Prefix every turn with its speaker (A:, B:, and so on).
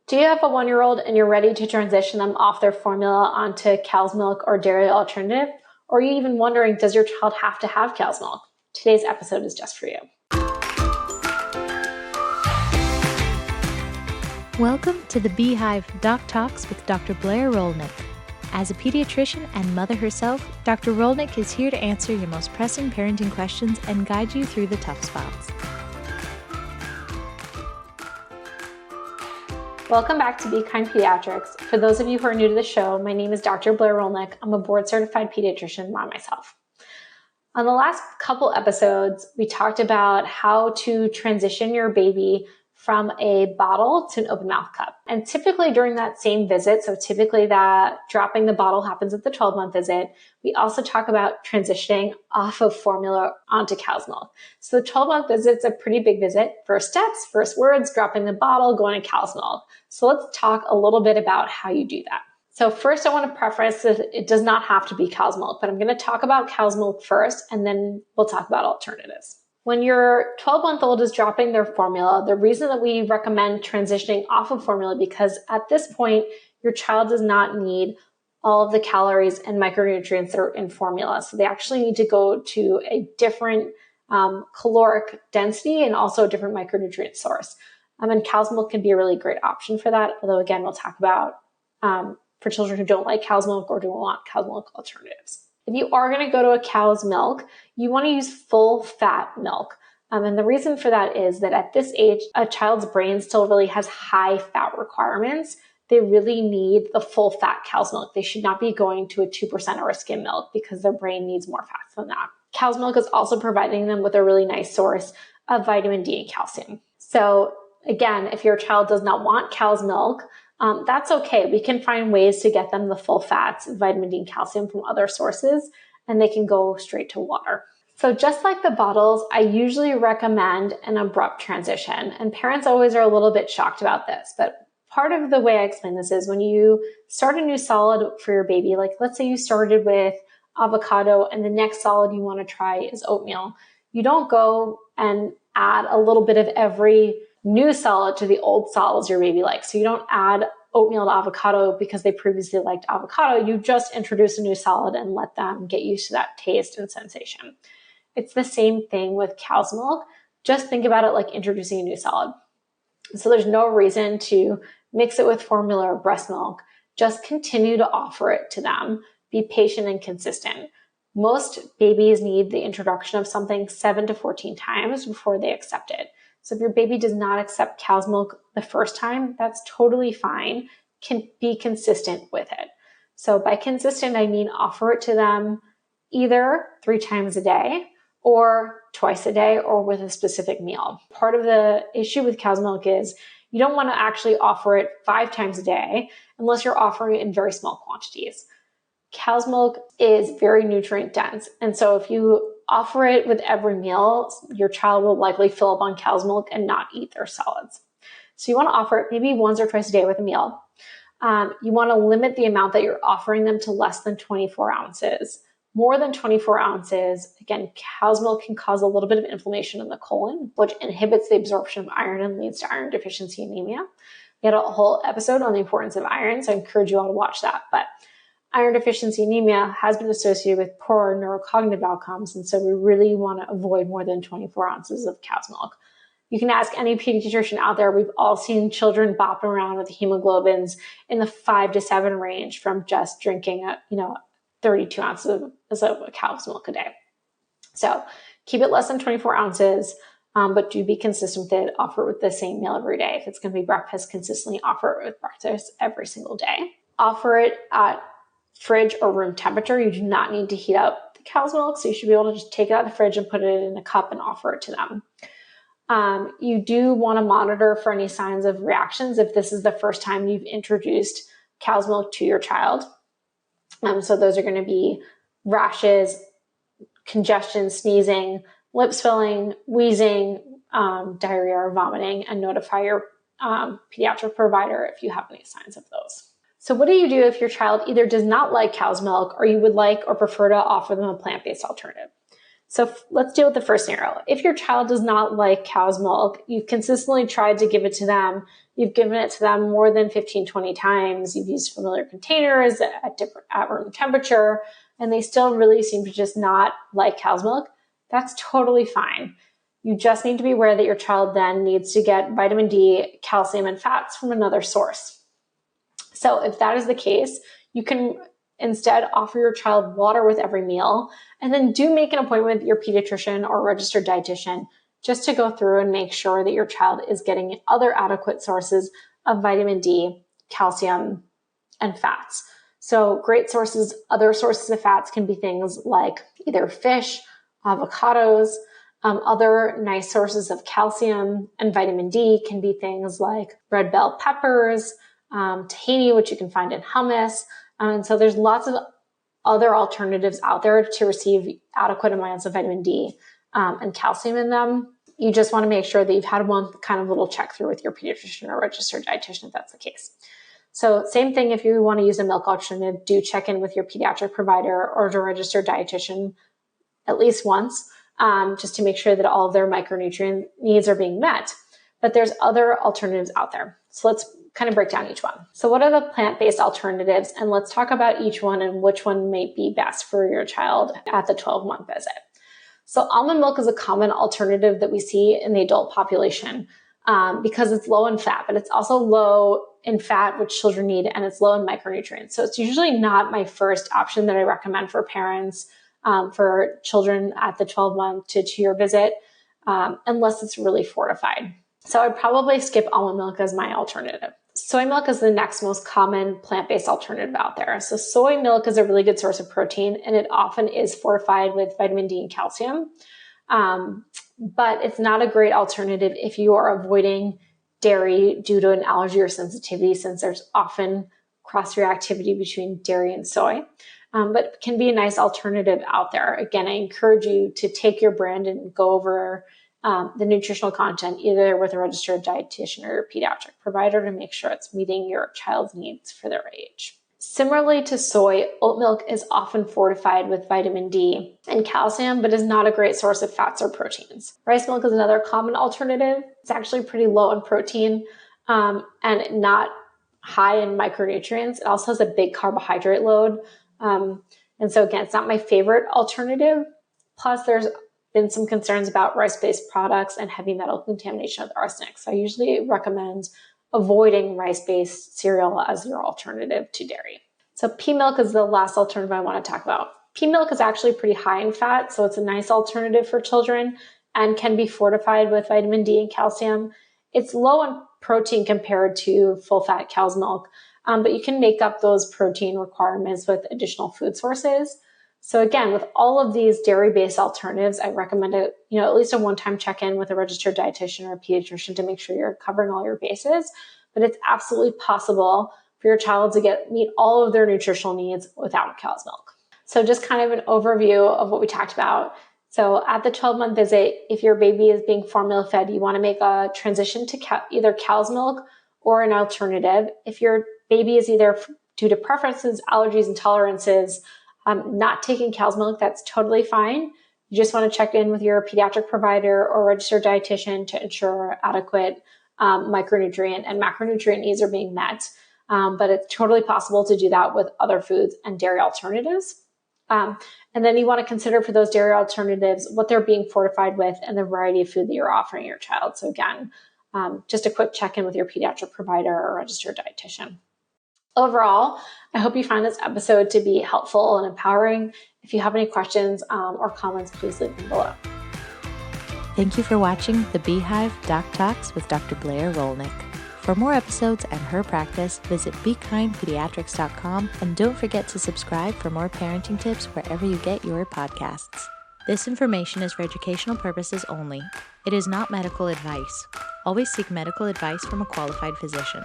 A: Do you have a 1-year-old and you're ready to transition them off their formula onto cow's milk or dairy alternative? Or are you even wondering, does your child have to have cow's milk? Today's episode is just for you.
B: Welcome to the Beehive Doc Talks with Dr. Blair Rolnick. As a pediatrician and mother herself, Dr. Rolnick is here to answer your most pressing parenting questions and guide you through the tough spots.
A: Welcome back to Be Kind Pediatrics. For those of you who are new to the show, my name is Dr. Blair Rolnick. I'm a board-certified pediatrician by myself. On the last couple episodes, we talked about how to transition your baby from a bottle to an open mouth cup. And typically during that same visit, so typically that dropping the bottle happens at the 12-month visit, we also talk about transitioning off of formula onto cow's milk. So the 12-month visit is a pretty big visit. First steps, first words, dropping the bottle, going to cow's milk. So let's talk a little bit about how you do that. So first I want to preface that it does not have to be cow's milk, but I'm going to talk about cow's milk first, and then we'll talk about alternatives. When your 12-month-old is dropping their formula, the reason that we recommend transitioning off of formula because at this point, your child does not need all of the calories and micronutrients that are in formula. So they actually need to go to a different caloric density and also a different micronutrient source. And cow's milk can be a really great option for that. Although again, we'll talk about for children who don't like cow's milk or don't want cow's milk alternatives. If you are going to go to a cow's milk, you want to use full fat milk. And the reason for that is that at this age, a child's brain still really has high fat requirements. They really need the full fat cow's milk. They should not be going to a 2% or a skim milk because their brain needs more fats than that. Cow's milk is also providing them with a really nice source of vitamin D and calcium. So again, if your child does not want cow's milk, that's okay. We can find ways to get them the full fats, vitamin D and calcium from other sources, and they can go straight to water. So just like the bottles, I usually recommend an abrupt transition, and parents always are a little bit shocked about this, but part of the way I explain this is when you start a new solid for your baby, like let's say you started with avocado and the next solid you want to try is oatmeal, you don't go and add a little bit of every new solid to the old solids your baby likes. So you don't add oatmeal to avocado because they previously liked avocado. You just introduce a new solid and let them get used to that taste and sensation. It's the same thing with cow's milk. Just think about it like introducing a new solid. So there's no reason to mix it with formula or breast milk. Just continue to offer it to them. Be patient and consistent. Most babies need the introduction of something 7 to 14 times before they accept it. So if your baby does not accept cow's milk the first time, that's totally fine. Can be consistent with it. So by consistent, I mean offer it to them either 3 times a day or twice a day or with a specific meal. Part of the issue with cow's milk is you don't want to actually offer it 5 times a day unless you're offering it in very small quantities. Cow's milk is very nutrient dense. And so if you offer it with every meal, your child will likely fill up on cow's milk and not eat their solids. So you want to offer it maybe once or twice a day with a meal. You want to limit the amount that you're offering them to less than 24 ounces. More than 24 ounces, again, cow's milk can cause a little bit of inflammation in the colon, which inhibits the absorption of iron and leads to iron deficiency anemia. We had a whole episode on the importance of iron, so I encourage you all to watch that. But iron deficiency anemia has been associated with poor neurocognitive outcomes, and so we really want to avoid more than 24 ounces of cow's milk. You can ask any pediatrician out there. We've all seen children bopping around with hemoglobins in the 5 to 7 range from just drinking 32 ounces of cow's milk a day. So keep it less than 24 ounces, but do be consistent with it. Offer it with the same meal every day. If it's going to be breakfast, consistently offer it with breakfast every single day. Offer it at fridge or room temperature. You do not need to heat up the cow's milk, so you should be able to just take it out of the fridge and put it in a cup and offer it to them. You do want to monitor for any signs of reactions if this is the first time you've introduced cow's milk to your child. So those are going to be rashes, congestion, sneezing, lip swelling, wheezing, diarrhea or vomiting, and notify your pediatric provider if you have any signs of those. So what do you do if your child either does not like cow's milk or you would like or prefer to offer them a plant-based alternative? So let's deal with the first scenario. If your child does not like cow's milk, you've consistently tried to give it to them, you've given it to them more than 15, 20 times, you've used familiar containers at room temperature, and they still really seem to just not like cow's milk, that's totally fine. You just need to be aware that your child then needs to get vitamin D, calcium, and fats from another source. So if that is the case, you can instead offer your child water with every meal, and then do make an appointment with your pediatrician or registered dietitian just to go through and make sure that your child is getting other adequate sources of vitamin D, calcium, and fats. So great sources, other sources of fats can be things like either fish, avocados. Other nice sources of calcium and vitamin D can be things like red bell peppers, tahini, which you can find in hummus. And so there's lots of other alternatives out there to receive adequate amounts of vitamin D and calcium in them. You just want to make sure that you've had one kind of little check through with your pediatrician or registered dietitian if that's the case. So same thing, if you want to use a milk alternative, do check in with your pediatric provider or the registered dietitian at least once, just to make sure that all of their micronutrient needs are being met. But there's other alternatives out there. So let's kind of break down each one. So what are the plant-based alternatives? And let's talk about each one and which one may be best for your child at the 12-month visit. So almond milk is a common alternative that we see in the adult population because it's low in fat, but it's also low in fat, which children need, and it's low in micronutrients. So it's usually not my first option that I recommend for parents for children at the 12-month to 2-year visit, unless it's really fortified. So I'd probably skip almond milk as my alternative. Soy milk is the next most common plant-based alternative out there. So soy milk is a really good source of protein, and it often is fortified with vitamin D and calcium. But it's not a great alternative if you are avoiding dairy due to an allergy or sensitivity, since there's often cross-reactivity between dairy and soy. But it can be a nice alternative out there. Again, I encourage you to take your brand and go over the nutritional content, either with a registered dietitian or a pediatric provider, to make sure it's meeting your child's needs for their age. Similarly to soy, oat milk is often fortified with vitamin D and calcium, but is not a great source of fats or proteins. Rice milk is another common alternative. It's actually pretty low in protein and not high in micronutrients. It also has a big carbohydrate load. And so again, it's not my favorite alternative. Plus there's been some concerns about rice-based products and heavy metal contamination with arsenic. So I usually recommend avoiding rice-based cereal as your alternative to dairy. So pea milk is the last alternative I want to talk about. Pea milk is actually pretty high in fat, so it's a nice alternative for children and can be fortified with vitamin D and calcium. It's low in protein compared to full-fat cow's milk, but you can make up those protein requirements with additional food sources. So again, with all of these dairy-based alternatives, I recommend at least a one-time check-in with a registered dietitian or a pediatrician to make sure you're covering all your bases. But it's absolutely possible for your child to meet all of their nutritional needs without cow's milk. So just kind of an overview of what we talked about. So at the 12-month visit, if your baby is being formula fed, you want to make a transition to either cow's milk or an alternative. If your baby is either due to preferences, allergies, intolerances, not taking cow's milk, that's totally fine. You just want to check in with your pediatric provider or registered dietitian to ensure adequate micronutrient and macronutrient needs are being met. But it's totally possible to do that with other foods and dairy alternatives. And then you want to consider for those dairy alternatives what they're being fortified with and the variety of food that you're offering your child. So again, just a quick check-in with your pediatric provider or registered dietitian. Overall, I hope you find this episode to be helpful and empowering. If you have any questions or comments, please leave them below.
B: Thank you for watching the Beehive Doc Talks with Dr. Blair Rolnick. For more episodes and her practice, visit BeKindPediatrics.com, and don't forget to subscribe for more parenting tips wherever you get your podcasts. This information is for educational purposes only. It is not medical advice. Always seek medical advice from a qualified physician.